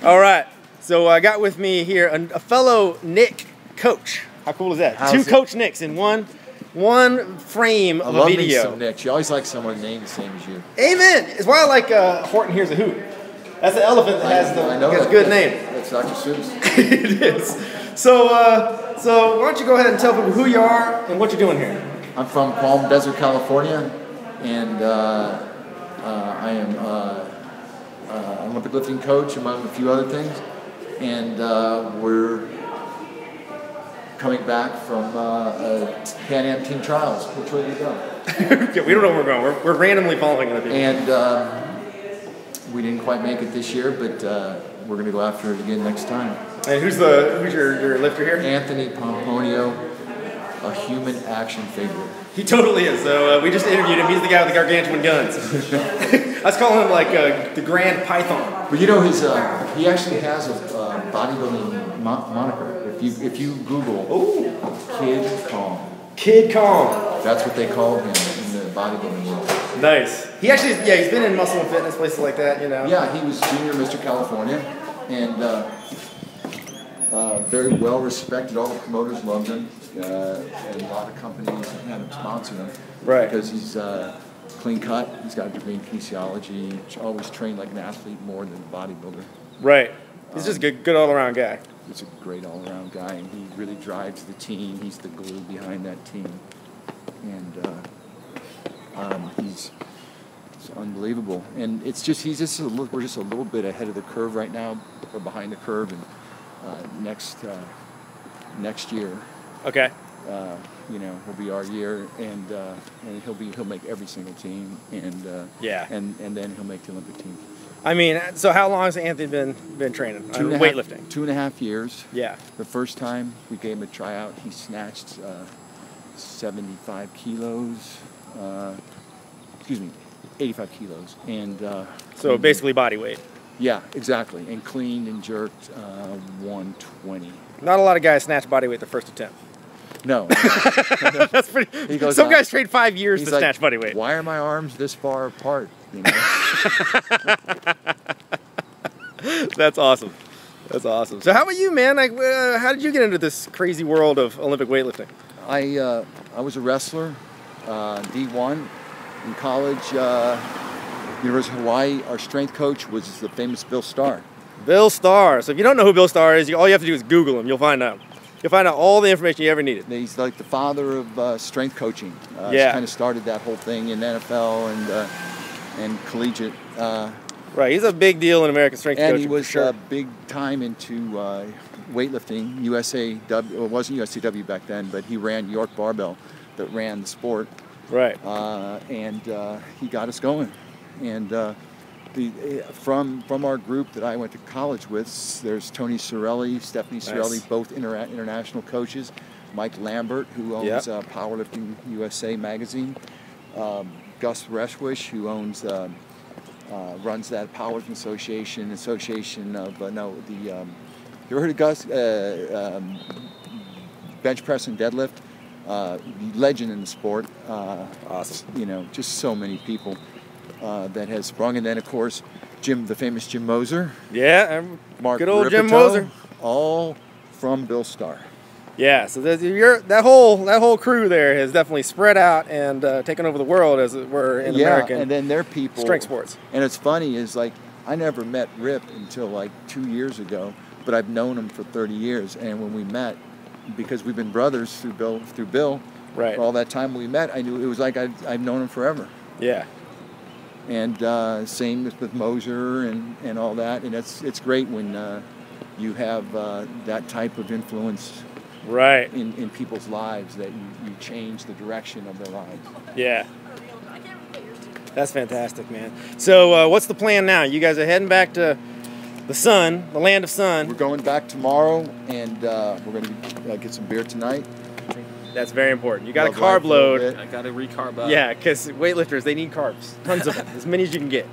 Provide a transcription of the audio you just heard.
All right. So I got with me here a fellow Nick coach. How cool is that? Two Coach Nicks in one frame of a video. I love me some Nicks. You always like someone named the same as you. Amen. It's why I like Horton Here's a Hoot. That's the elephant that has a good name. That's Dr. Seuss. It is. So why don't you go ahead and tell people who you are and what you're doing here? I'm from Palm Desert, California, and I am an Olympic lifting coach, among a few other things. And we're coming back from Pan Am Team Trials. Which way do you go? We don't know where we're going. We're randomly following other people. And we didn't quite make it this year, but we're going to go after it again next time. And who's your lifter here? Anthony Pomponio, a human action figure. He totally is. So we just interviewed him. He's the guy with the gargantuan guns. I was calling him like the Grand Python. But you know, he actually has a bodybuilding moniker. If you Google Kid Calm. Kid Calm. That's what they call him in the bodybuilding world. Nice. He actually, he's been in muscle and fitness places like that, you know. Yeah, he was junior Mr. California, and very well respected. All the promoters loved him, and a lot of companies had him sponsor him. Right. Because he's clean cut. He's got a degree in kinesiology. Always trained like an athlete more than a bodybuilder. Right. He's just a good all-around guy. He's a great all-around guy, and he really drives the team. He's the glue behind that team, and he's unbelievable. And we're just a little bit ahead of the curve right now, or behind the curve, and next year, okay, will be our year, and he'll make every single team, and then he'll make the Olympic team. I mean, so how long has Anthony been training? Weightlifting? 2.5 years. Yeah. The first time we gave him a tryout, he snatched 75 kilos. 85 kilos. And so basically body weight. Yeah, exactly. And cleaned and jerked 120. Not a lot of guys snatch body weight the first attempt. No. That's pretty. Some guys train 5 years to snatch body weight. Why are my arms this far apart? You know? That's awesome. That's awesome. So how about you, man? Like, how did you get into this crazy world of Olympic weightlifting? I was a wrestler, D1 in college. University of Hawaii. Our strength coach was the famous Bill Starr. Bill Starr. So if you don't know who Bill Starr is, all you have to do is Google him. You'll find out. You'll find out all the information you ever needed. He's like the father of strength coaching. He kind of started that whole thing in NFL and collegiate. Right, he's a big deal in American strength coaching. And he was big time into weightlifting. USAW, well, it wasn't USAW back then, but he ran York Barbell that ran the sport. Right. And he got us going. And from our group that I went to college with, there's Tony Sorelli, Stephanie Sorelli, both international coaches. Mike Lambert, who owns Powerlifting USA magazine. Gus Reschwish, who runs that Powerlifting Association of you ever heard of Gus? Bench press and deadlift, legend in the sport. Awesome. Just so many people that has sprung, and then of course the famous Jim Moser. Yeah, Mark good old Ripito, Jim Moser. All from Bill Starr. Yeah, so that whole crew there has definitely spread out and taken over the world, as it were, in American and then their people strength sports. And it's funny is like I never met Rip until like 2 years ago, but I've known him for 30 years. And when we met, because we've been brothers through Bill, right? For all that time we met, I knew it was like I've known him forever. Yeah. And same with Moser and all that, and it's great when you have that type of influence. Right. In people's lives, that you change the direction of their lives. Yeah. That's fantastic, man. So what's the plan now? You guys are heading back to the sun, the land of sun. We're going back tomorrow, and we're going to get some beer tonight. That's very important. You got to carb load. I got to recarb up. Yeah, because weightlifters, they need carbs. Tons of them. As many as you can get.